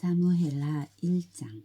사무엘하 1장.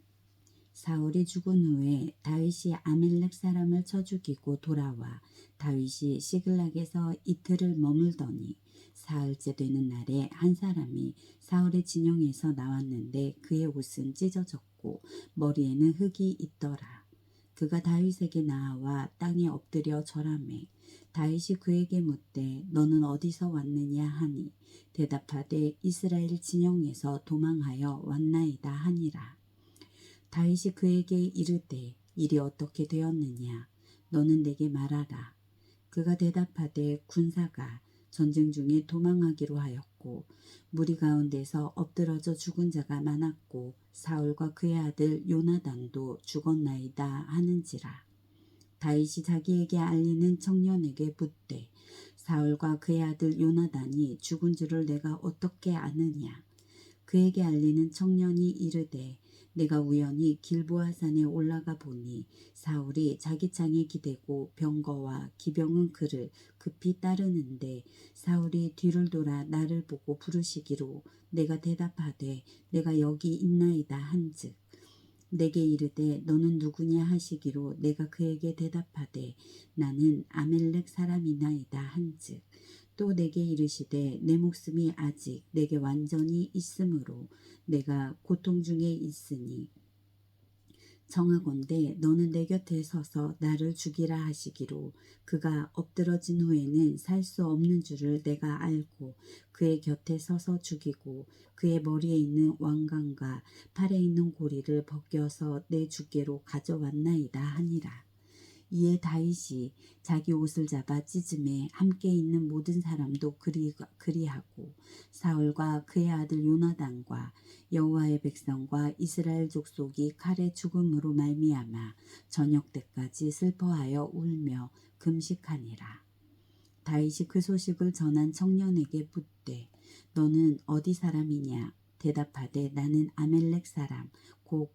사울이 죽은 후에 다윗이 아멜렉 사람을 쳐 죽이고 돌아와 다윗이 시글락에서 이틀을 머물더니 사흘째 되는 날에 한 사람이 사울의 진영에서 나왔는데 그의 옷은 찢어졌고 머리에는 흙이 있더라. 그가 다윗에게 나아와 땅에 엎드려 절하매 다윗이 그에게 묻되 너는 어디서 왔느냐 하니 대답하되 이스라엘 진영에서 도망하여 왔나이다 하니라. 다윗이 그에게 이르되 일이 어떻게 되었느냐 너는 내게 말하라. 그가 대답하되 군사가 전쟁 중에 도망하기로 하였고 무리 가운데서 엎드러져 죽은 자가 많았고 사울과 그의 아들 요나단도 죽었나이다 하는지라. 다윗이 자기에게 알리는 청년에게 묻되 사울과 그의 아들 요나단이 죽은 줄을 내가 어떻게 아느냐. 그에게 알리는 청년이 이르되 내가 우연히 길보아 산에 올라가 보니 사울이 자기 창에 기대고 병거와 기병은 그를 급히 따르는데 사울이 뒤를 돌아 나를 보고 부르시기로 내가 대답하되 내가 여기 있나이다 한즉 내게 이르되 너는 누구냐 하시기로 내가 그에게 대답하되 나는 아멜렉 사람이나이다 한즉 또 내게 이르시되 내 목숨이 아직 내게 완전히 있으므로 내가 고통 중에 있으니 청하건대 너는 내 곁에 서서 나를 죽이라 하시기로 그가 엎드러진 후에는 살 수 없는 줄을 내가 알고 그의 곁에 서서 죽이고 그의 머리에 있는 왕관과 팔에 있는 고리를 벗겨서 내 주께로 가져왔나이다 하니라. 이에 다윗이 자기 옷을 잡아 찢음에 함께 있는 모든 사람도 그리하고 사울과 그의 아들 요나단과 여호와의 백성과 이스라엘 족속이 칼의 죽음으로 말미암아 저녁 때까지 슬퍼하여 울며 금식하니라. 다윗이 그 소식을 전한 청년에게 묻되 너는 어디 사람이냐. 대답하되 나는 아멜렉 사람 곧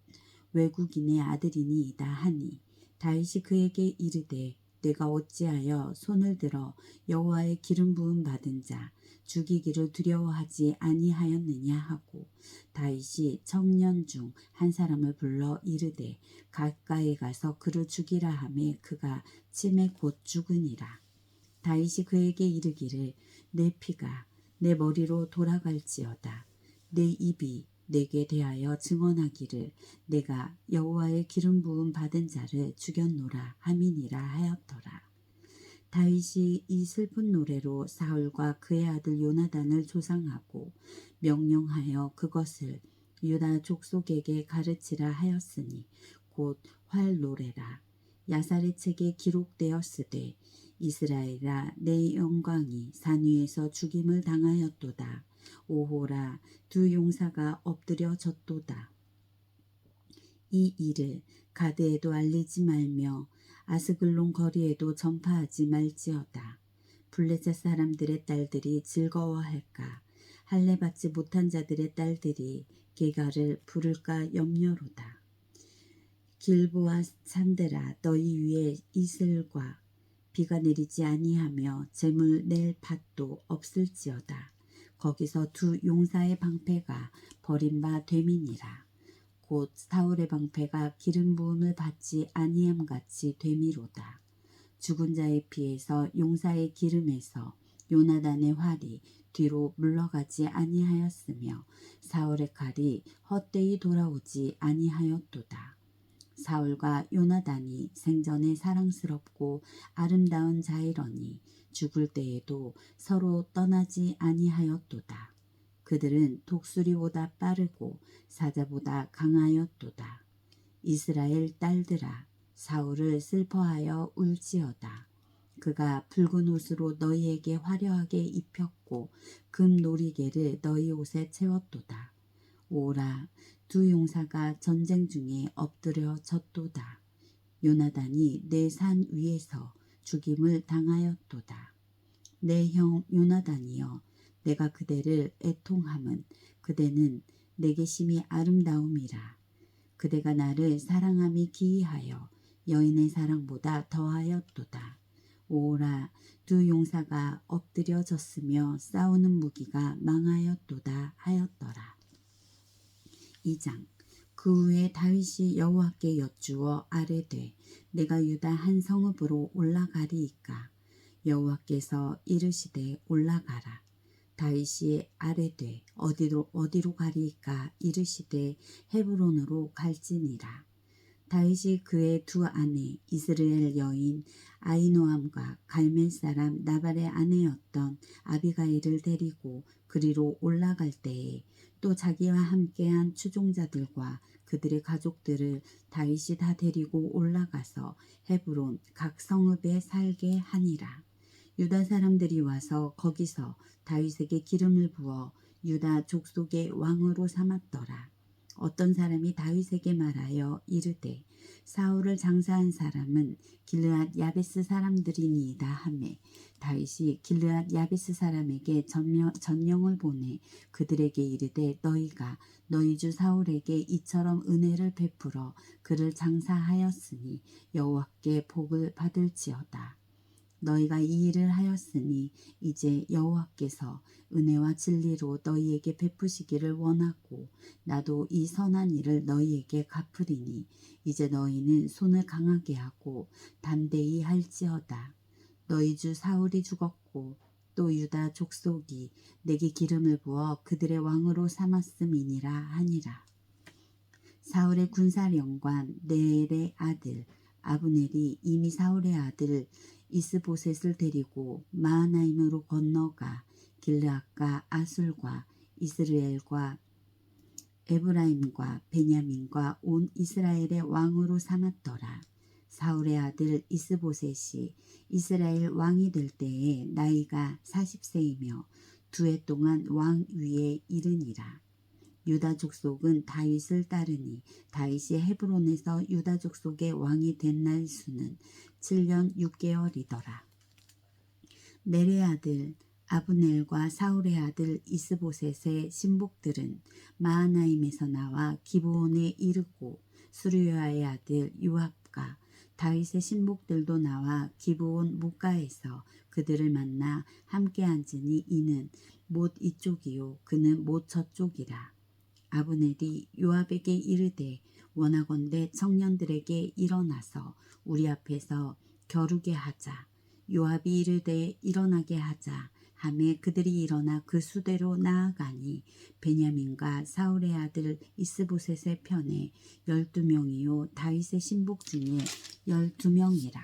외국인의 아들이니이다 하니 다윗이 그에게 이르되 내가 어찌하여 손을 들어 여호와의 기름 부음 받은 자 죽이기를 두려워하지 아니하였느냐 하고 다윗이 청년 중 한 사람을 불러 이르되 가까이 가서 그를 죽이라 하매 그가 침에 곧 죽으니라. 다윗이 그에게 이르기를 내 피가 내 머리로 돌아갈지어다. 내 입이 내게 대하여 증언하기를 내가 여호와의 기름 부음 받은 자를 죽였노라 함이니라 하였더라. 다윗이 이 슬픈 노래로 사울과 그의 아들 요나단을 조상하고 명령하여 그것을 유다 족속에게 가르치라 하였으니 곧 활 노래라. 야살의 책에 기록되었으되 이스라엘아 내 영광이 산 위에서 죽임을 당하였도다. 오호라 두 용사가 엎드려 졌도다. 이 일을 가드에도 알리지 말며 아스글론 거리에도 전파하지 말지어다. 블레셋 사람들의 딸들이 즐거워할까. 할례 받지 못한 자들의 딸들이 게가를 부를까 염려로다. 길보아 산들아 너희 위에 이슬과 비가 내리지 아니하며 재물 낼 밭도 없을지어다. 거기서 두 용사의 방패가 버린 바 됨이니라. 곧 사울의 방패가 기름 부음을 받지 아니함 같이 됨이로다. 죽은 자의 피에서 용사의 기름에서 요나단의 활이 뒤로 물러가지 아니하였으며 사울의 칼이 헛되이 돌아오지 아니하였도다. 사울과 요나단이 생전에 사랑스럽고 아름다운 자이러니 죽을 때에도 서로 떠나지 아니하였도다. 그들은 독수리보다 빠르고 사자보다 강하였도다. 이스라엘 딸들아 사울을 슬퍼하여 울지어다. 그가 붉은 옷으로 너희에게 화려하게 입혔고 금 놀이개를 너희 옷에 채웠도다. 오라 두 용사가 전쟁 중에 엎드려 졌도다. 요나단이 내 산 위에서 죽임을 당하였도다. 내 형 요나단이여 내가 그대를 애통함은 그대는 내게 심히 아름다움이라. 그대가 나를 사랑함이 기이하여 여인의 사랑보다 더하였도다. 오라 두 용사가 엎드려 졌으며 싸우는 무기가 망하였도다 하였더라. 2장. 그 후에 다윗이 여호와께 여쭈어 아뢰되 내가 유다 한 성읍으로 올라가리이까. 여호와께서 이르시되 올라가라. 다윗이 아뢰되 어디로 가리이까. 이르시되 헤브론으로 갈지니라. 다윗이 그의 두 아내 이스라엘 여인 아히노암과 갈멜 사람 나발의 아내였던 아비가일을 데리고 그리로 올라갈 때에 또 자기와 함께한 추종자들과 그들의 가족들을 다윗이 다 데리고 올라가서 헤브론 각 성읍에 살게 하니라. 유다 사람들이 와서 거기서 다윗에게 기름을 부어 유다 족속의 왕으로 삼았더라. 어떤 사람이 다윗에게 말하여 이르되 사울을 장사한 사람은 길르앗 야베스 사람들이니이다 하매 다윗이 길르앗 야베스 사람에게 전령을 보내 그들에게 이르되 너희가 너희 주 사울에게 이처럼 은혜를 베풀어 그를 장사하였으니 여호와께 복을 받을지어다. 너희가 이 일을 하였으니 이제 여호와께서 은혜와 진리로 너희에게 베푸시기를 원하고 나도 이 선한 일을 너희에게 갚으리니 이제 너희는 손을 강하게 하고 담대히 할지어다. 너희 주 사울이 죽었고 또 유다 족속이 내게 기름을 부어 그들의 왕으로 삼았음이니라 하니라. 사울의 군사령관 네엘의 아들 아브넬이 이미 사울의 아들 이스보셋을 데리고 마하나임으로 건너가 길르앗과 아술과 이스라엘과 에브라임과 베냐민과 온 이스라엘의 왕으로 삼았더라. 사울의 아들 이스보셋이 이스라엘 왕이 될 때에 나이가 40세이며 2해 동안 왕 위에 이르니라. 유다 족속은 다윗을 따르니 다윗이 헤브론에서 유다 족속의 왕이 된 날 수는 7년 6개월이더라. 넬의 아들 아브넬과 사울의 아들 이스보셋의 신복들은 마하나임에서 나와 기브온에 이르고 수르야의 아들 요압과 다윗의 신복들도 나와 기브온 목가에서 그들을 만나 함께 앉으니 이는 못 이쪽이요 그는 못 저쪽이라. 아브넬이 요압에게 이르되 원하건대 청년들에게 일어나서 우리 앞에서 겨루게 하자. 요압이 이르되 일어나게 하자 하매 그들이 일어나 그 수대로 나아가니 베냐민과 사울의 아들 이스보셋의 편에 12명이요 다윗의 신복 중에 12명이라.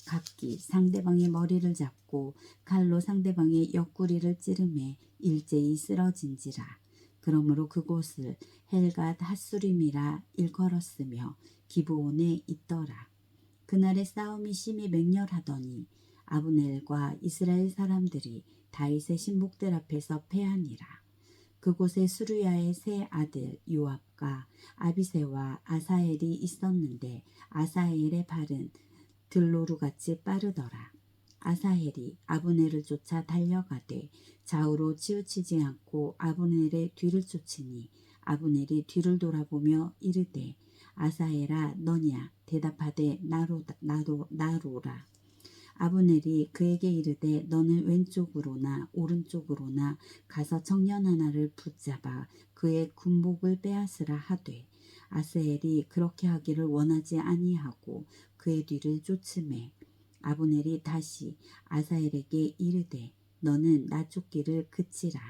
각기 상대방의 머리를 잡고 칼로 상대방의 옆구리를 찌르매 일제히 쓰러진지라. 그러므로 그곳을 헬갓 핫수림이라 일컬었으며 기브온에 있더라. 그날의 싸움이 심히 맹렬하더니 아브넬과 이스라엘 사람들이 다윗의 신복들 앞에서 패하니라. 그곳에 수르야의 세 아들 요압과 아비새와 아사엘이 있었는데 아사엘의 발은 들로루같이 빠르더라. 아사헬이 아브넬을 쫓아 달려가되 좌우로 치우치지 않고 아브넬의 뒤를 쫓으니 아브넬이 뒤를 돌아보며 이르되 아사헬아 너냐 대답하되 나로라. 아브넬이 그에게 이르되 너는 왼쪽으로나 오른쪽으로나 가서 청년 하나를 붙잡아 그의 군복을 빼앗으라 하되 아사헬이 그렇게 하기를 원하지 아니하고 그의 뒤를 쫓으매 아브넬이 다시 아사헬에게 이르되 너는 나 쫓기를 그치라.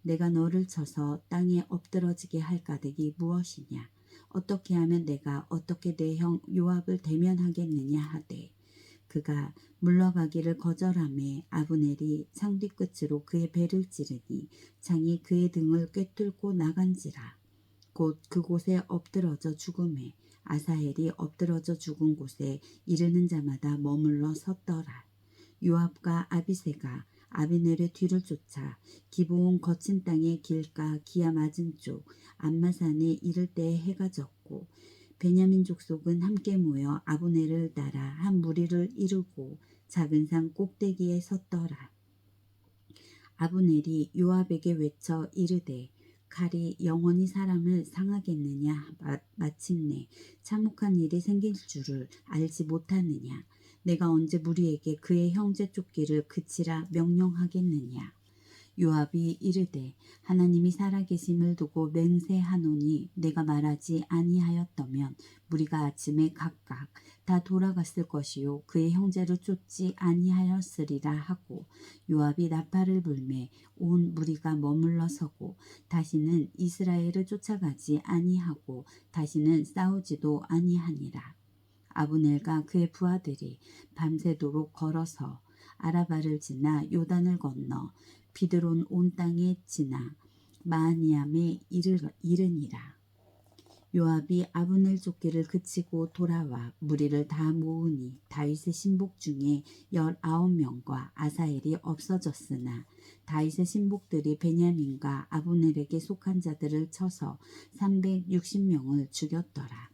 내가 너를 쳐서 땅에 엎드러지게 할 까닭이 무엇이냐. 어떻게 하면 내가 어떻게 내 형 요압을 대면하겠느냐 하되 그가 물러가기를 거절하매 아브넬이 창 뒤끝으로 그의 배를 찌르니 창이 그의 등을 꿰뚫고 나간지라. 곧 그곳에 엎드러져 죽음에 아사헬이 엎드러져 죽은 곳에 이르는 자마다 머물러 섰더라. 요압과 아비새가 아비넬의 뒤를 쫓아 기브온 거친 땅의 길가 기아 맞은 쪽 암마산에 이를 때에 해가 졌고 베냐민 족속은 함께 모여 아브넬을 따라 한 무리를 이루고 작은 산 꼭대기에 섰더라. 아브넬이 요압에게 외쳐 이르되 칼이 영원히 사람을 상하겠느냐. 마침내 참혹한 일이 생길 줄을 알지 못하느냐. 내가 언제 무리에게 그의 형제 쫓기를 그치라 명령하겠느냐. 요압이 이르되 하나님이 살아계심을 두고 맹세하노니 내가 말하지 아니하였더면 무리가 아침에 각각 다 돌아갔을 것이요 그의 형제를 쫓지 아니하였으리라 하고 요압이 나팔을 불매 온 무리가 머물러 서고 다시는 이스라엘을 쫓아가지 아니하고 다시는 싸우지도 아니하니라. 아브넬과 그의 부하들이 밤새도록 걸어서 아라바를 지나 요단을 건너 비드론 온 땅에 지나 마하니암에 이르니라. 요압이 아브넬 쫓기를 그치고 돌아와 무리를 다 모으니 다윗의 신복 중에 19명과 아사엘이 없어졌으나 다윗의 신복들이 베냐민과 아브넬에게 속한 자들을 쳐서 360명을 죽였더라.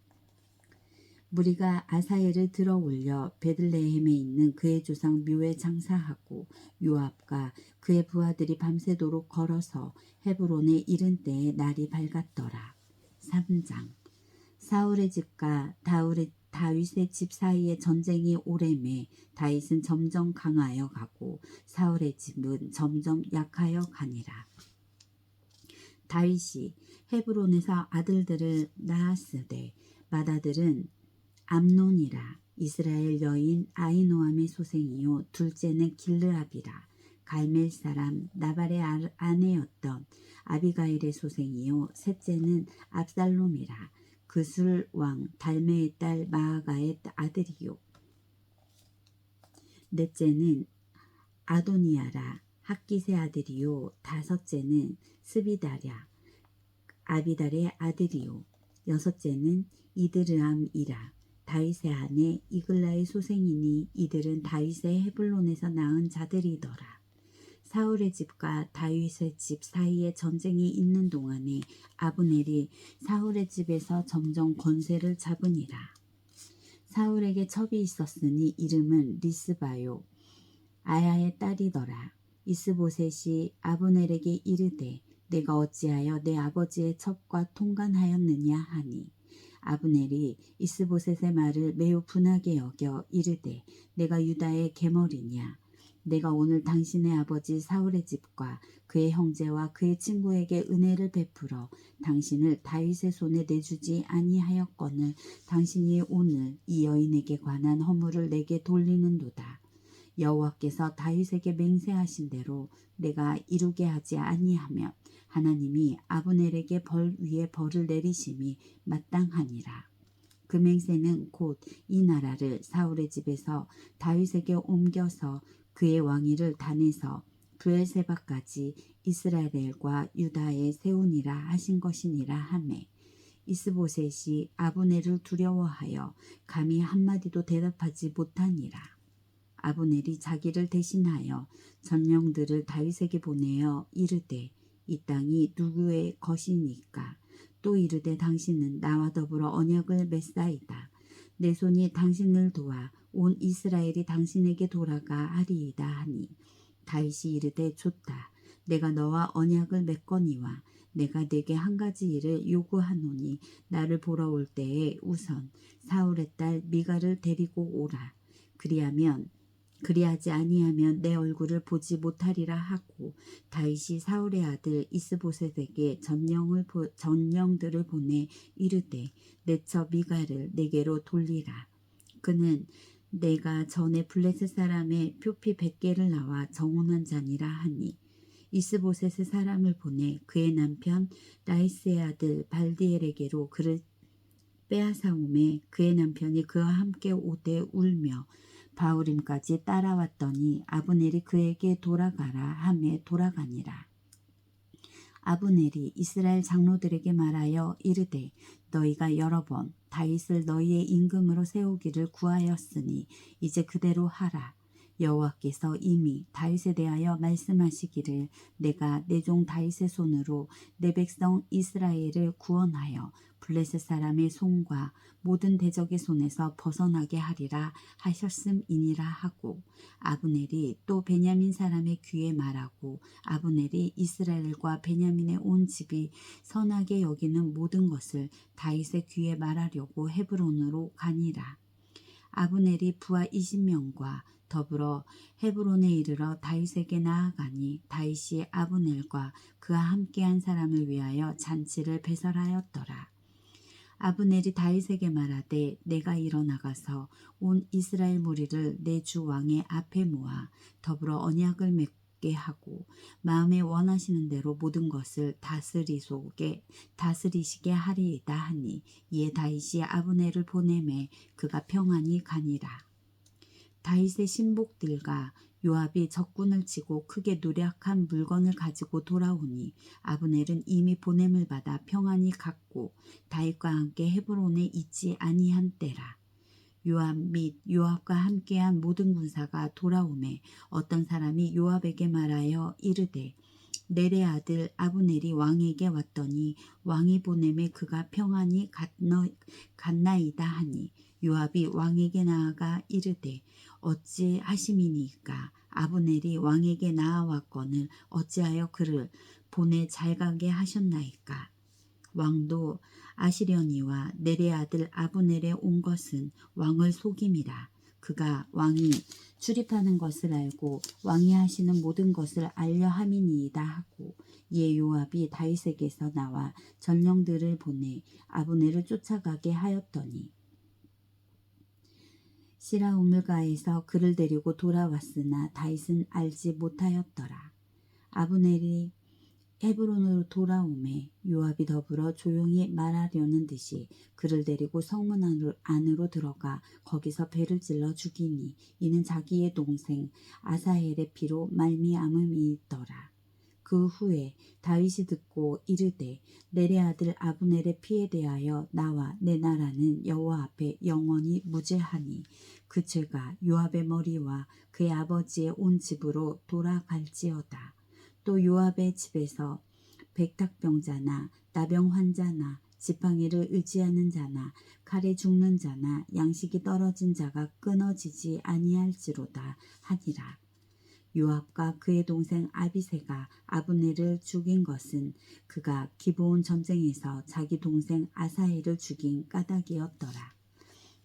무리가 아사엘을 들어 올려 베들레헴에 있는 그의 조상 묘에 장사하고 요압과 그의 부하들이 밤새도록 걸어서 헤브론에 이른 때에 날이 밝았더라. 3장. 사울의 집과 다윗의 집 사이에 전쟁이 오래매 다윗은 점점 강하여 가고 사울의 집은 점점 약하여 가니라. 다윗이 헤브론에서 아들들을 낳았으되 맏아들은 암논이라. 이스라엘 여인 아히노암의 소생이요 둘째는 길르압이라. 갈멜 사람 나발의 아내였던 아비가일의 소생이요 셋째는 압살롬이라. 그술 왕 달메의 딸 마아가의 아들이요 넷째는 아도니아라. 학깃의 아들이요 다섯째는 스비다랴 아비달의 아들이요 여섯째는 이드르암이라. 다윗의 아내 이글라의 소생이니 이들은 다윗의 헤블론에서 낳은 자들이더라. 사울의 집과 다윗의 집 사이에 전쟁이 있는 동안에 아브넬이 사울의 집에서 점점 권세를 잡으니라. 사울에게 첩이 있었으니 이름은 리스바요 아야의 딸이더라. 이스보셋이 아브넬에게 이르되 내가 어찌하여 내 아버지의 첩과 통간하였느냐 하니 아브넬이 이스보셋의 말을 매우 분하게 여겨 이르되 내가 유다의 계머리냐. 내가 오늘 당신의 아버지 사울의 집과 그의 형제와 그의 친구에게 은혜를 베풀어 당신을 다윗의 손에 내주지 아니하였거늘 당신이 오늘 이 여인에게 관한 허물을 내게 돌리는도다. 여호와께서 다윗에게 맹세하신 대로 내가 이루게 하지 아니하면 하나님이 아브넬에게 벌 위에 벌을 내리심이 마땅하니라. 그 맹세는 곧 이 나라를 사울의 집에서 다윗에게 옮겨서 그의 왕위를 단에서 브엘세바까지 이스라엘과 유다에 세우니라 하신 것이니라 하매 이스보셋이 아브넬을 두려워하여 감히 한마디도 대답하지 못하니라. 아브넬이 자기를 대신하여 전령들을 다윗에게 보내어 이르되 이 땅이 누구의 것이니까. 또 이르되 당신은 나와 더불어 언약을 맺사이다. 내 손이 당신을 도와 온 이스라엘이 당신에게 돌아가 하리이다 하니 다윗이 이르되 좋다. 내가 너와 언약을 맺거니와 내가 내게 한 가지 일을 요구하노니 나를 보러 올 때에 우선 사울의 딸 미가를 데리고 오라. 그리하지 아니하면 내 얼굴을 보지 못하리라 하고 다윗이 사울의 아들 이스보셋에게 전령들을 보내 이르되 내 첩 미가를 내게로 돌리라. 그는 내가 전에 블레셋 사람의 표피 100개를 나와 정혼한 자니라 하니 이스보셋의 사람을 보내 그의 남편 라이스의 아들 발디엘에게로 그를 빼앗아오매 그의 남편이 그와 함께 오되 울며 바후림까지 따라왔더니 아브넬이 그에게 돌아가라 하매 돌아가니라. 아브넬이 이스라엘 장로들에게 말하여 이르되 너희가 여러 번 다윗을 너희의 임금으로 세우기를 구하였으니 이제 그대로 하라. 여호와께서 이미 다윗에 대하여 말씀하시기를 내가 내 종 다윗의 손으로 내 백성 이스라엘을 구원하여 블레셋 사람의 손과 모든 대적의 손에서 벗어나게 하리라 하셨음이니라 하고 아브넬이 또 베냐민 사람의 귀에 말하고 아브넬이 이스라엘과 베냐민의 온 집이 선하게 여기는 모든 것을 다윗의 귀에 말하려고 헤브론으로 가니라. 아브넬이 부하 20명과 더불어 헤브론에 이르러 다윗에게 나아가니 다윗이 아브넬과 그와 함께한 사람을 위하여 잔치를 배설하였더라. 아브넬이 다윗에게 말하되 내가 일어나가서 온 이스라엘 무리를 내 주 왕의 앞에 모아 더불어 언약을 맺게 하고 마음에 원하시는 대로 모든 것을 다스리시게 하리이다 하니 이에 다윗이 아브넬을 보내매 그가 평안히 가니라. 다윗의 신복들과 요압이 적군을 치고 크게 노력한 물건을 가지고 돌아오니 아브넬은 이미 보냄을 받아 평안히 갔고 다윗과 함께 헤브론에 있지 아니한 때라. 요압 및 요압과 함께한 모든 군사가 돌아오매 어떤 사람이 요압에게 말하여 이르되 넬의 아들 아브넬이 왕에게 왔더니 왕이 보내매 그가 평안히 갔나이다 하니 요압이 왕에게 나아가 이르되 어찌 하심이니까 아브넬이 왕에게 나아왔거늘 어찌하여 그를 보내 잘 가게 하셨나이까. 왕도 아시려니와 넬의 아들 아브넬에 온 것은 왕을 속임이라. 그가 왕이 출입하는 것을 알고 왕이 하시는 모든 것을 알려 함이니이다 하고 이에 요압이 다윗에게서 나와 전령들을 보내 아브넬을 쫓아가게 하였더니 시라 우물가에서 그를 데리고 돌아왔으나 다윗은 알지 못하였더라. 아브넬이 헤브론으로 돌아오매 요압이 더불어 조용히 말하려는 듯이 그를 데리고 성문 안으로 들어가 거기서 배를 찔러 죽이니 이는 자기의 동생 아사헬의 피로 말미암음이더라. 그 후에 다윗이 듣고 이르되 넬의 아들 아브넬의 피에 대하여 나와 내 나라는 여호와 앞에 영원히 무죄하니 그 죄가 요압의 머리와 그의 아버지의 온 집으로 돌아갈지어다. 또 요압의 집에서 백탁병자나 나병 환자나 지팡이를 의지하는 자나 칼에 죽는 자나 양식이 떨어진 자가 끊어지지 아니할지로다 하니라. 요압과 그의 동생 아비새가 아브넬을 죽인 것은 그가 기브온 전쟁에서 자기 동생 아사헬을 죽인 까닭이었더라.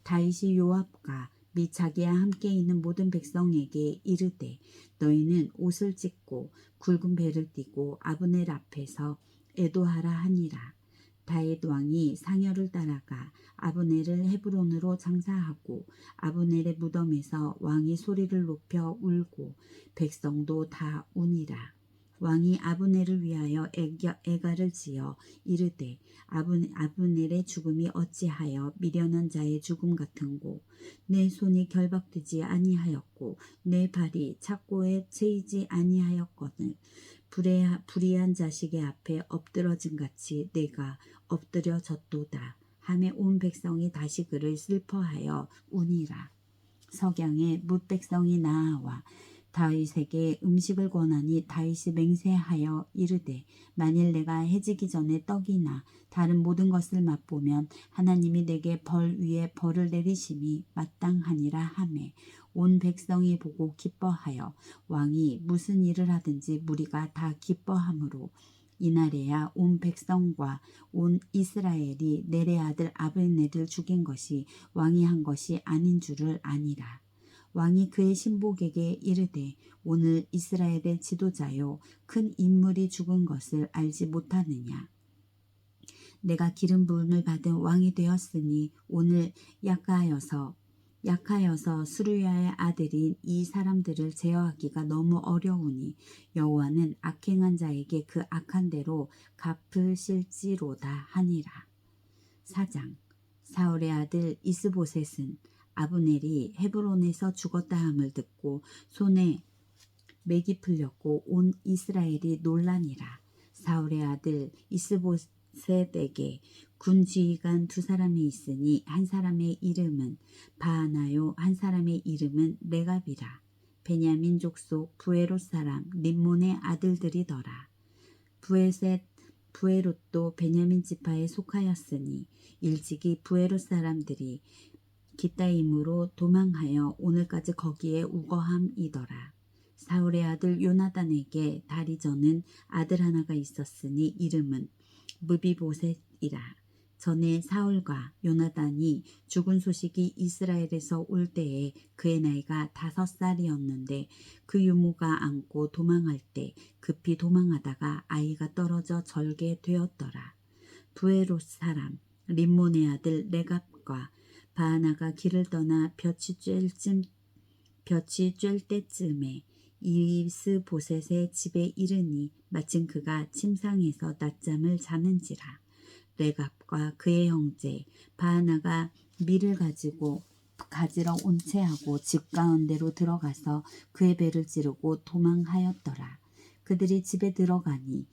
다윗이 요압과 및 자기와 함께 있는 모든 백성에게 이르되 너희는 옷을 찢고 굵은 배를 띠고 아브넬 앞에서 애도하라 하니라. 다윗 왕이 상여를 따라가 아브넬을 헤브론으로 장사하고 아브넬의 무덤에서 왕이 소리를 높여 울고 백성도 다 우니라. 왕이 아브넬을 위하여 애가를 지어 이르되 아브넬의 죽음이 어찌하여 미련한 자의 죽음 같은고 내 손이 결박되지 아니하였고 내 발이 착고에 채이지 아니하였거늘 불의한 자식의 앞에 엎드러진 같이 내가 엎드려졌도다 하매 온 백성이 다시 그를 슬퍼하여 우니라. 석양에 뭇 백성이 나아와 다윗에게 음식을 권하니 다윗이 맹세하여 이르되 만일 내가 해지기 전에 떡이나 다른 모든 것을 맛보면 하나님이 내게 벌 위에 벌을 내리심이 마땅하니라 하매 온 백성이 보고 기뻐하여 왕이 무슨 일을 하든지 무리가 다 기뻐하므로 이날에야 온 백성과 온 이스라엘이 넬의 아들 아브넬을 죽인 것이 왕이 한 것이 아닌 줄을 아니라. 왕이 그의 신복에게 이르되 오늘 이스라엘의 지도자요 큰 인물이 죽은 것을 알지 못하느냐. 내가 기름 부음을 받은 왕이 되었으니 오늘 약하여서 수루야의 아들인 이 사람들을 제어하기가 너무 어려우니 여호와는 악행한 자에게 그 악한 대로 갚으실지로다 하니라. 4장 사울의 아들 이스보셋은 아브넬이 헤브론에서 죽었다 함을 듣고 손에 맥이 풀렸고 온 이스라엘이 놀라니라. 사울의 아들 이스보셋에게 군 지휘관 두 사람이 있으니 한 사람의 이름은 바하나요 한 사람의 이름은 레갑이라. 베냐민 족속 부에롯 사람 림몬의 아들들이더라. 부에롯도 베냐민 지파에 속하였으니 일찍이 부에롯 사람들이 기타임으로 도망하여 오늘까지 거기에 우거함이더라. 사울의 아들 요나단에게 다리 저는 아들 하나가 있었으니 이름은 무비보셋이라. 전에 사울과 요나단이 죽은 소식이 이스라엘에서 올 때에 그의 나이가 5살이었는데 그 유모가 안고 도망할 때 급히 도망하다가 아이가 떨어져 절게 되었더라. 부에롯 사람 림몬의 아들 레갑과 바하나가 길을 떠나 볕이 쬐을 때쯤에 이스보셋의 집에 이르니 마침 그가 침상에서 낮잠을 자는지라. 레갑과 그의 형제 바하나가 밀을 가지러 온 채하고 집 가운데로 들어가서 그의 배를 찌르고 도망하였더라. 그들이 집에 들어가니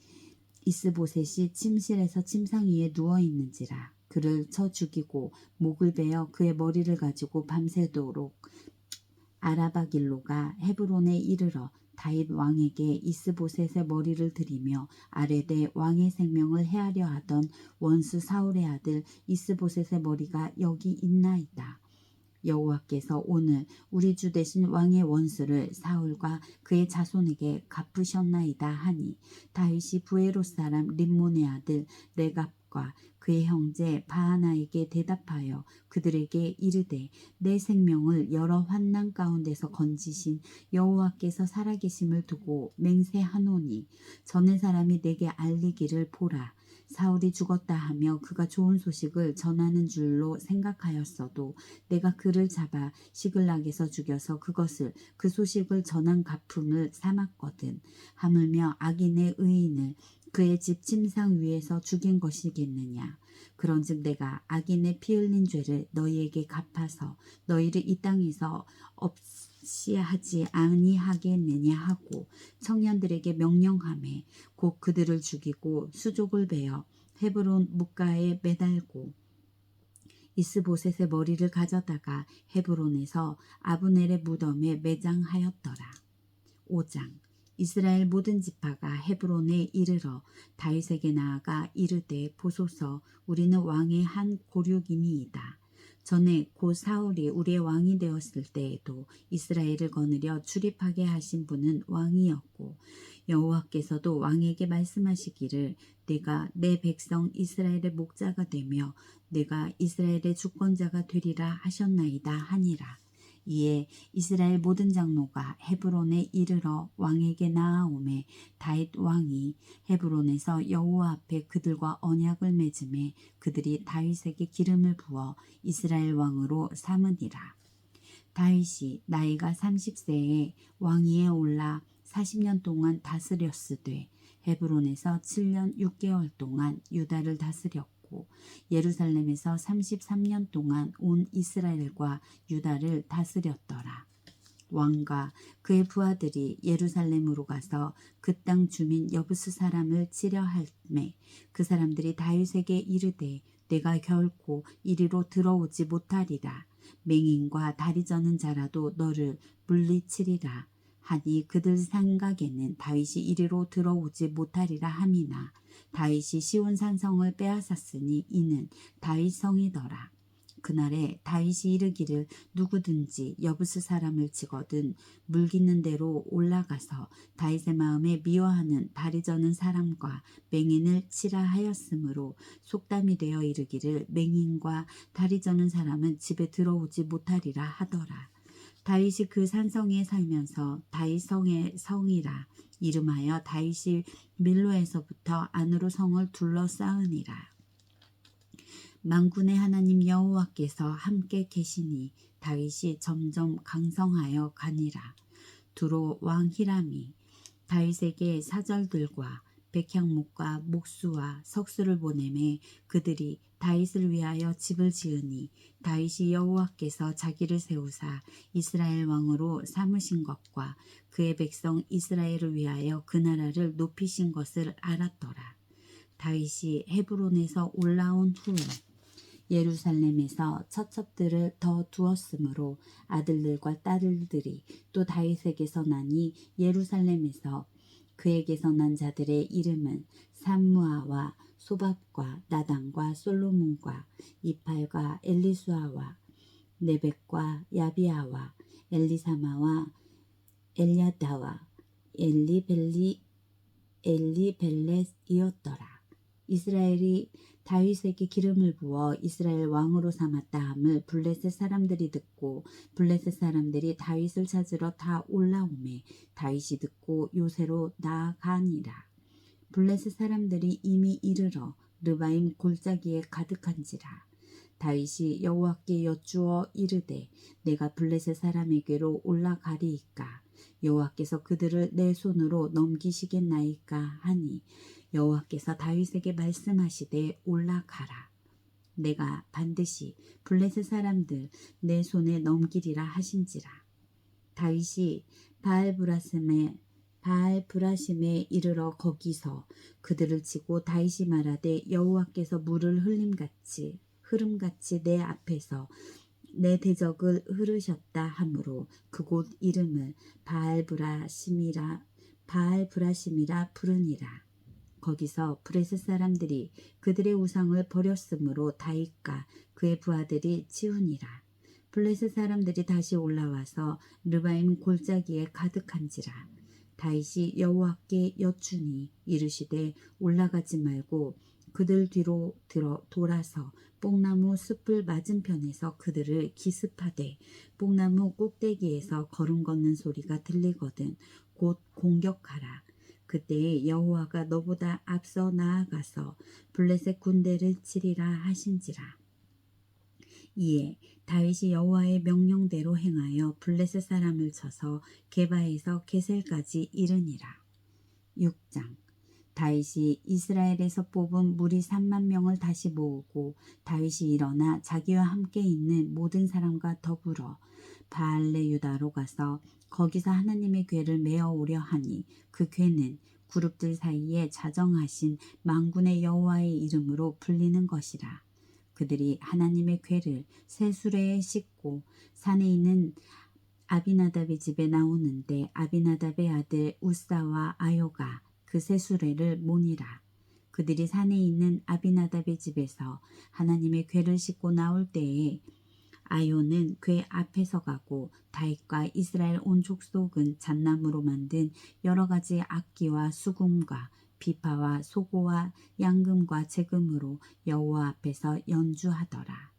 이스보셋이 침실에서 침상 위에 누워 있는지라. 그를 쳐 죽이고 목을 베어 그의 머리를 가지고 밤새도록 아라바 길로 가 헤브론에 이르러 다윗 왕에게 이스보셋의 머리를 드리며 아뢰되 왕의 생명을 해하려 하던 원수 사울의 아들 이스보셋의 머리가 여기 있나이다. 여호와께서 오늘 우리 주 대신 왕의 원수를 사울과 그의 자손에게 갚으셨나이다 하니 다윗이 부에롯 사람 림몬의 아들 레갑과 그의 형제 바하나에게 대답하여 그들에게 이르되 내 생명을 여러 환난 가운데서 건지신 여호와께서 살아계심을 두고 맹세하노니 전에 사람이 내게 알리기를 보라. 사울이 죽었다 하며 그가 좋은 소식을 전하는 줄로 생각하였어도 내가 그를 잡아 시글락에서 죽여서 그 소식을 전한 갚음을 삼았거든. 하물며 악인의 의인을 그의 집 침상 위에서 죽인 것이겠느냐. 그런즉 내가 악인의 피 흘린 죄를 너희에게 갚아서 너희를 이 땅에서 없이 하지 아니하겠느냐 하고 청년들에게 명령하매 곧 그들을 죽이고 수족을 베어 헤브론 뭇가에 매달고 이스보셋의 머리를 가져다가 헤브론에서 아브넬의 무덤에 매장하였더라. 5장 이스라엘 모든 지파가 헤브론에 이르러 다윗에게 나아가 이르되 보소서 우리는 왕의 한 고륙이니이다. 전에 곧 사울이 우리의 왕이 되었을 때에도 이스라엘을 거느려 출입하게 하신 분은 왕이었고 여호와께서도 왕에게 말씀하시기를 내가 내 백성 이스라엘의 목자가 되며 내가 이스라엘의 주권자가 되리라 하셨나이다 하니라. 이에 이스라엘 모든 장로가 헤브론에 이르러 왕에게 나아오매 다윗 왕이 헤브론에서 여호와 앞에 그들과 언약을 맺음에 그들이 다윗에게 기름을 부어 이스라엘 왕으로 삼으니라. 다윗이 나이가 30세에 왕위에 올라 40년 동안 다스렸으되 헤브론에서 7년 6개월 동안 유다를 다스렸고 예루살렘에서 33년 동안 온 이스라엘과 유다를 다스렸더라. 왕과 그의 부하들이 예루살렘으로 가서 그 땅 주민 여부스 사람을 치려 할매 그 사람들이 다윗에게 이르되 내가 결코 이리로 들어오지 못하리라. 맹인과 다리 저는 자라도 너를 물리치리라 하니 그들 생각에는 다윗이 이리로 들어오지 못하리라 함이나 다윗이 시온 산성을 빼앗았으니 이는 다윗 성이더라. 그날에 다윗이 이르기를 누구든지 여부스 사람을 치거든 물깃는 대로 올라가서 다윗의 마음에 미워하는 다리 저는 사람과 맹인을 치라 하였으므로 속담이 되어 이르기를 맹인과 다리 저는 사람은 집에 들어오지 못하리라 하더라. 다윗이 그 산성에 살면서 다윗 성의 성이라 이름하여 다윗이 밀로에서부터 안으로 성을 둘러싸으니라. 만군의 하나님 여호와께서 함께 계시니 다윗이 점점 강성하여 가니라. 두로 왕 히람이 다윗에게 사절들과 백향목과 목수와 석수를 보내매 그들이 다윗을 위하여 집을 지으니 다윗이 여호와께서 자기를 세우사 이스라엘 왕으로 삼으신 것과 그의 백성 이스라엘을 위하여 그 나라를 높이신 것을 알았더라. 다윗이 헤브론에서 올라온 후에 예루살렘에서 처첩들을 더 두었으므로 아들들과 딸들이 또 다윗에게서 나니 예루살렘에서 그에게서 난 자들의 이름은 삼무아와 소밥과 나단과 솔로몬과 이팔과 엘리수아와 네벡과 야비아와 엘리사마와 엘야다와 엘리벨렛이었더라. 이스라엘이 다윗에게 기름을 부어 이스라엘 왕으로 삼았다 함을 블레셋 사람들이 듣고 블레셋 사람들이 다윗을 찾으러 다 올라오매 다윗이 듣고 요새로 나아가니라. 블레셋 사람들이 이미 이르러 르바임 골짜기에 가득한지라. 다윗이 여호와께 여쭈어 이르되 내가 블레셋 사람에게로 올라가리이까 여호와께서 그들을 내 손으로 넘기시겠나이까 하니 여호와께서 다윗에게 말씀하시되 올라가라. 내가 반드시 블레셋 사람들 내 손에 넘기리라 하신지라. 다윗이 바알브라심에 이르러 거기서 그들을 치고 다윗이 말하되 여호와께서 물을 흐름같이 내 앞에서 내 대적을 흐르셨다 하므로 그곳 이름을 바알브라심이라 부르니라. 거기서 브레스 사람들이 그들의 우상을 버렸으므로 다윗과 그의 부하들이 치우니라. 블레셋 사람들이 다시 올라와서 르바임 골짜기에 가득한지라. 다윗이 여호와께 여쭈니 이르시되 올라가지 말고 그들 뒤로 돌아서 뽕나무 숲을 맞은편에서 그들을 기습하되 뽕나무 꼭대기에서 걸음 걷는 소리가 들리거든 곧 공격하라. 그때에 여호와가 너보다 앞서 나아가서 블레셋 군대를 치리라 하신지라. 이에 다윗이 여호와의 명령대로 행하여 블레셋 사람을 쳐서 게바에서 게셀까지 이르니라. 6장. 다윗이 이스라엘에서 뽑은 무리 3만 명을 다시 모으고 다윗이 일어나 자기와 함께 있는 모든 사람과 더불어 바알레 유다로 가서 거기서 하나님의 궤를 메어 오려 하니 그 궤는 그룹들 사이에 자정하신 만군의 여호와의 이름으로 불리는 것이라. 그들이 하나님의 궤를 새 수레에 싣고 산에 있는 아비나답의 집에 나오는데 아비나답의 아들 우사와 아요가 그 새 수레를 모니라. 그들이 산에 있는 아비나답의 집에서 하나님의 궤를 싣고 나올 때에 아요는 궤 앞에서 가고 다윗과 이스라엘 온 족속은 잣나무로 만든 여러 가지 악기와 수금과 비파와 소고와 양금과 제금으로 여호와 앞에서 연주하더라.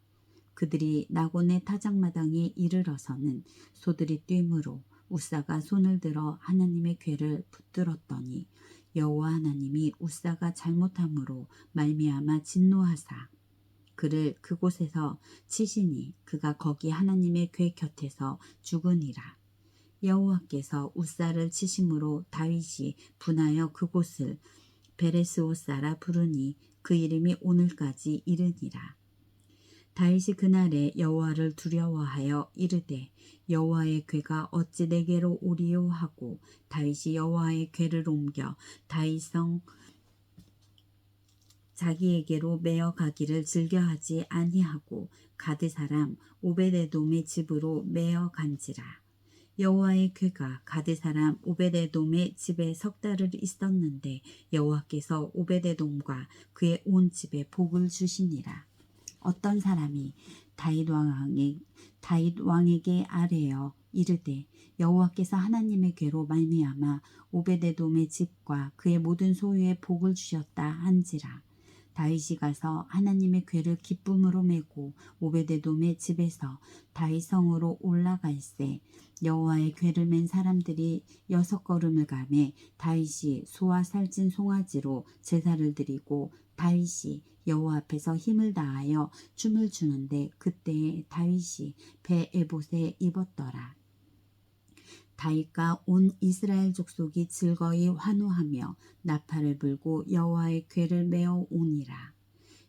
그들이 나곤의 타작마당에 이르러서는 소들이 뛰므로 우사가 손을 들어 하나님의 궤를 붙들었더니 여호와 하나님이 우사가 잘못함으로 말미암아 진노하사 그를 그곳에서 치시니 그가 거기 하나님의 궤 곁에서 죽으니라. 여호와께서 우사를 치심으로 다윗이 분하여 그곳을 베레스오사라 부르니 그 이름이 오늘까지 이르니라. 다윗이 그날에 여호와를 두려워하여 이르되 여호와의 궤가 어찌 내게로 오리요 하고 다윗이 여호와의 궤를 옮겨 다윗성 자기에게로 메어 가기를 즐겨하지 아니하고 가드 사람 오베데돔의 집으로 메어 간지라. 여호와의 궤가 가드 사람 오베데돔의 집에 석 달을 있었는데 여호와께서 오베데돔과 그의 온 집에 복을 주시니라. 어떤 사람이 다윗 왕에게 아뢰어 이르되 여호와께서 하나님의 궤로 말미암아 오베데돔의 집과 그의 모든 소유에 복을 주셨다 한지라. 다윗이 가서 하나님의 궤를 기쁨으로 메고 오베데돔의 집에서 다윗 성으로 올라갈새 여호와의 궤를 맨 사람들이 6걸음을 가매 다윗이 소와 살찐 송아지로 제사를 드리고 다윗이 여호와 앞에서 힘을 다하여 춤을 추는데 그때에 다윗이 배 에봇에 입었더라. 다윗과 온 이스라엘 족속이 즐거이 환호하며 나팔을 불고 여호와의 궤를 메어 오니라.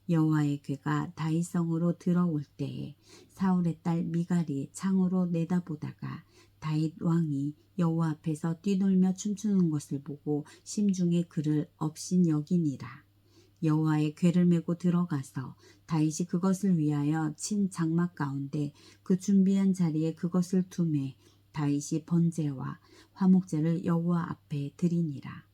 여호와의 궤가 다윗 성으로 들어올 때에 사울의 딸 미갈이 창으로 내다보다가 다윗 왕이 여호와 앞에서 뛰놀며 춤추는 것을 보고 심중에 그를 업신여기니라. 여호와의 궤를 메고 들어가서 다윗이 그것을 위하여 친 장막 가운데 그 준비한 자리에 그것을 두매 다윗이 번제와 화목제를 여호와 앞에 드리니라.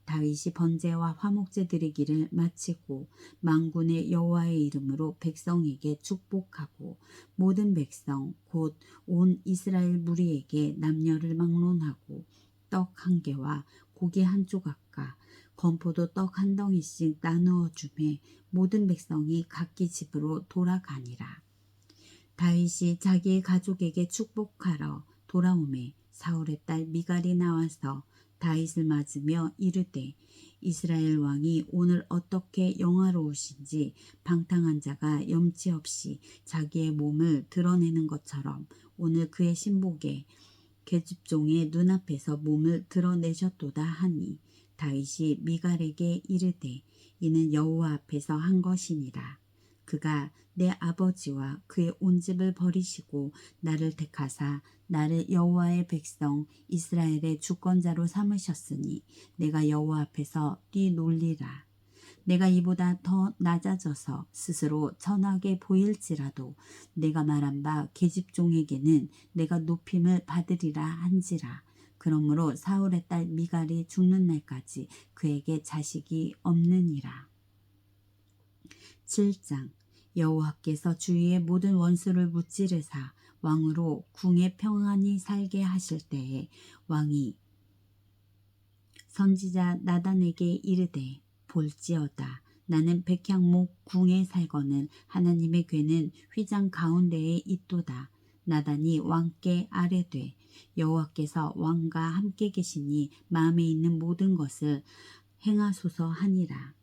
다윗이 번제와 화목제 드리기를 마치고 만군의 여호와의 이름으로 백성에게 축복하고 모든 백성 곧 온 이스라엘 무리에게 남녀를 막론하고 떡 한 개와 고기 한 조각과 건포도 떡 한 덩이씩 나누어 주매 모든 백성이 각기 집으로 돌아가니라. 다윗이 자기의 가족에게 축복하러 돌아오매 사울의 딸 미갈이 나와서 다윗을 맞으며 이르되 이스라엘 왕이 오늘 어떻게 영화로우신지 방탕한 자가 염치 없이 자기의 몸을 드러내는 것처럼 오늘 그의 신복의 계집종의 눈앞에서 몸을 드러내셨도다 하니 다윗이 미갈에게 이르되 이는 여호와 앞에서 한 것이니라. 그가 내 아버지와 그의 온 집을 버리시고 나를 택하사 나를 여호와의 백성 이스라엘의 주권자로 삼으셨으니 내가 여호와 앞에서 뛰놀리라. 내가 이보다 더 낮아져서 스스로 천하게 보일지라도 내가 말한 바 계집종에게는 내가 높임을 받으리라 한지라. 그러므로 사울의 딸 미갈이 죽는 날까지 그에게 자식이 없느니라. 7장. 여호와께서 주위의 모든 원수를 무찌르사 왕으로 궁에 평안히 살게 하실 때에 왕이 선지자 나단에게 이르되 볼지어다 나는 백향목 궁에 살거늘 하나님의 궤는 휘장 가운데에 있도다. 나단이 왕께 아뢰되 여호와께서 왕과 함께 계시니 마음에 있는 모든 것을 행하소서 하니라.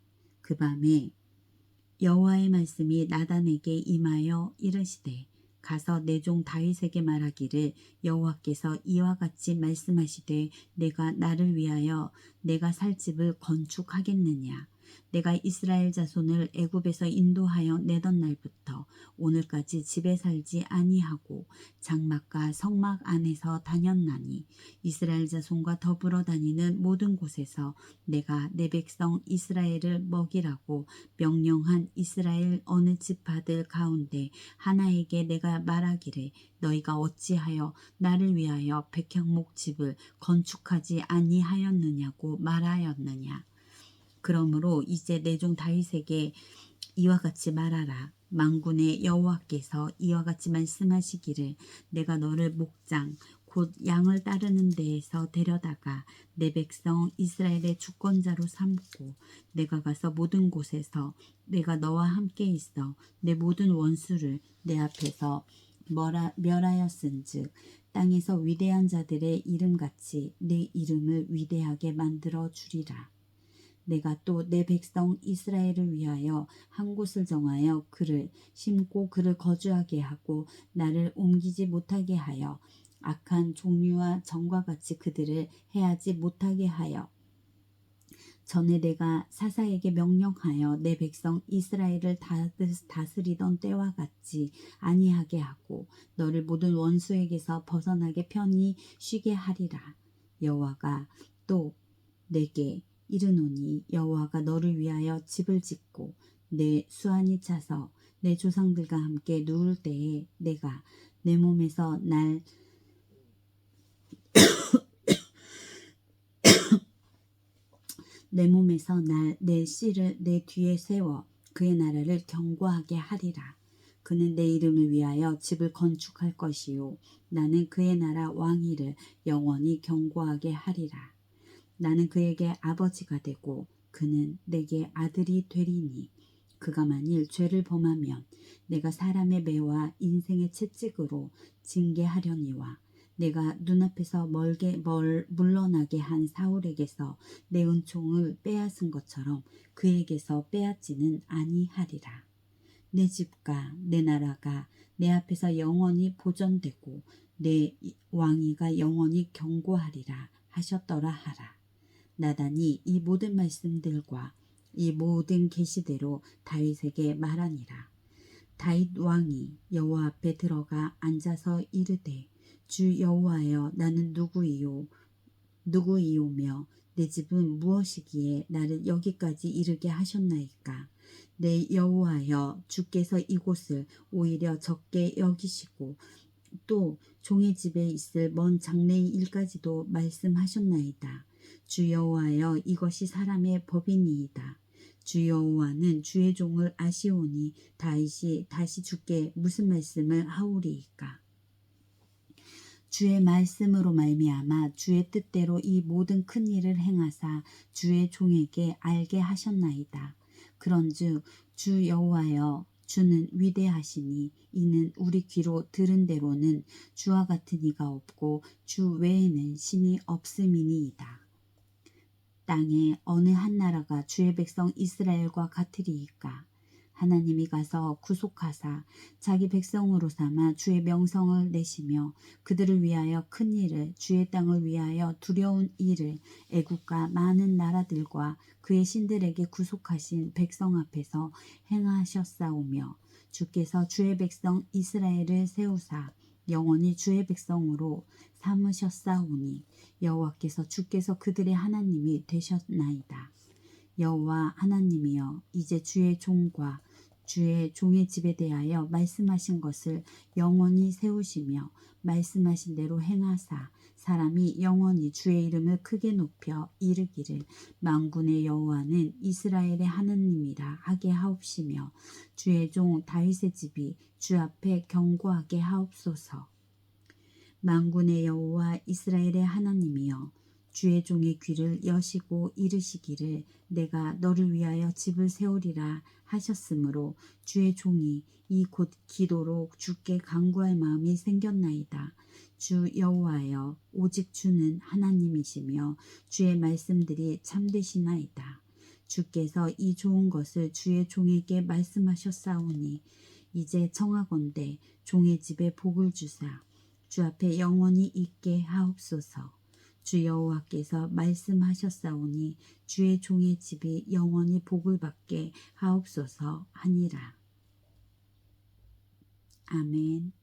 그 밤에 여호와의 말씀이 나단에게 임하여 이르시되 가서 내 종 다윗에게 말하기를 여호와께서 이와 같이 말씀하시되 내가 나를 위하여 내가 살 집을 건축하겠느냐. 내가 이스라엘 자손을 애굽에서 인도하여 내던 날부터 오늘까지 집에 살지 아니하고 장막과 성막 안에서 다녔나니 이스라엘 자손과 더불어 다니는 모든 곳에서 내가 내 백성 이스라엘을 먹이라고 명령한 이스라엘 어느 지파들 가운데 하나에게 내가 말하기를 너희가 어찌하여 나를 위하여 백향목 집을 건축하지 아니하였느냐고 말하였느냐. 그러므로 이제 내 종 다윗에게 이와 같이 말하라. 만군의 여호와께서 이와 같이 말씀하시기를 내가 너를 목장 곧 양을 따르는 데에서 데려다가 내 백성 이스라엘의 주권자로 삼고 내가 가서 모든 곳에서 내가 너와 함께 있어 내 모든 원수를 내 앞에서 멸하였은즉 땅에서 위대한 자들의 이름같이 내 이름을 위대하게 만들어 주리라. 내가 또 내 백성 이스라엘을 위하여 한 곳을 정하여 그를 심고 그를 거주하게 하고 나를 옮기지 못하게 하여 악한 종류와 정과 같이 그들을 해하지 못하게 하여 전에 내가 사사에게 명령하여 내 백성 이스라엘을 다스리던 때와 같이 아니하게 하고 너를 모든 원수에게서 벗어나게 편히 쉬게 하리라. 여호와가 또 내게 이르노니 여호와가 너를 위하여 집을 짓고 내 수완이 차서 내 조상들과 함께 누울 때에 내가 내 몸에서 날 내 씨를 내 뒤에 세워 그의 나라를 견고하게 하리라. 그는 내 이름을 위하여 집을 건축할 것이요 나는 그의 나라 왕위를 영원히 견고하게 하리라. 나는 그에게 아버지가 되고 그는 내게 아들이 되리니 그가 만일 죄를 범하면 내가 사람의 매와 인생의 채찍으로 징계하려니와 내가 눈앞에서 물러나게 한 사울에게서 내 은총을 빼앗은 것처럼 그에게서 빼앗지는 아니하리라. 내 집과 내 나라가 내 앞에서 영원히 보존되고 내 왕위가 영원히 견고하리라 하셨더라 하라. 나단이 이 모든 말씀들과 이 모든 계시대로 다윗에게 말하니라. 다윗 왕이 여호와 앞에 들어가 앉아서 이르되 주 여호와여 나는 누구이오며 내 집은 무엇이기에 나를 여기까지 이르게 하셨나이까. 내 여호와여 주께서 이곳을 오히려 적게 여기시고 또 종의 집에 있을 먼 장래의 일까지도 말씀하셨나이다. 주 여호와여 이것이 사람의 법이니이다. 주 여호와는 주의 종을 아시오니 다윗이 다시 주께 무슨 말씀을 하오리이까. 주의 말씀으로 말미암아 주의 뜻대로 이 모든 큰 일을 행하사 주의 종에게 알게 하셨나이다. 그런즉 주 여호와여 주는 위대하시니 이는 우리 귀로 들은 대로는 주와 같은 이가 없고 주 외에는 신이 없음이니이다. 땅에 어느 한 나라가 주의 백성 이스라엘과 같으리이까. 하나님이 가서 구속하사 자기 백성으로 삼아 주의 명성을 내시며 그들을 위하여 큰 일을 주의 땅을 위하여 두려운 일을 애국과 많은 나라들과 그의 신들에게 구속하신 백성 앞에서 행하셨사오며 주께서 주의 백성 이스라엘을 세우사 영원히 주의 백성으로 삼으셨사오니 여호와께서 주께서 그들의 하나님이 되셨나이다. 여호와 하나님이여 이제 주의 종과 주의 종의 집에 대하여 말씀하신 것을 영원히 세우시며 말씀하신 대로 행하사 사람이 영원히 주의 이름을 크게 높여 이르기를 만군의 여호와는 이스라엘의 하나님이라 하게 하옵시며 주의 종 다윗의 집이 주 앞에 견고하게 하옵소서. 만군의 여호와 이스라엘의 하나님이여 주의 종의 귀를 여시고 이르시기를 내가 너를 위하여 집을 세우리라 하셨으므로 주의 종이 이 곧 기도로 주께 간구할 마음이 생겼나이다. 주 여호와여 오직 주는 하나님이시며 주의 말씀들이 참되시나이다. 주께서 이 좋은 것을 주의 종에게 말씀하셨사오니 이제 청하건대 종의 집에 복을 주사 주 앞에 영원히 있게 하옵소서. 주 여호와께서 말씀하셨사오니 주의 종의 집이 영원히 복을 받게 하옵소서 하니라. 아멘.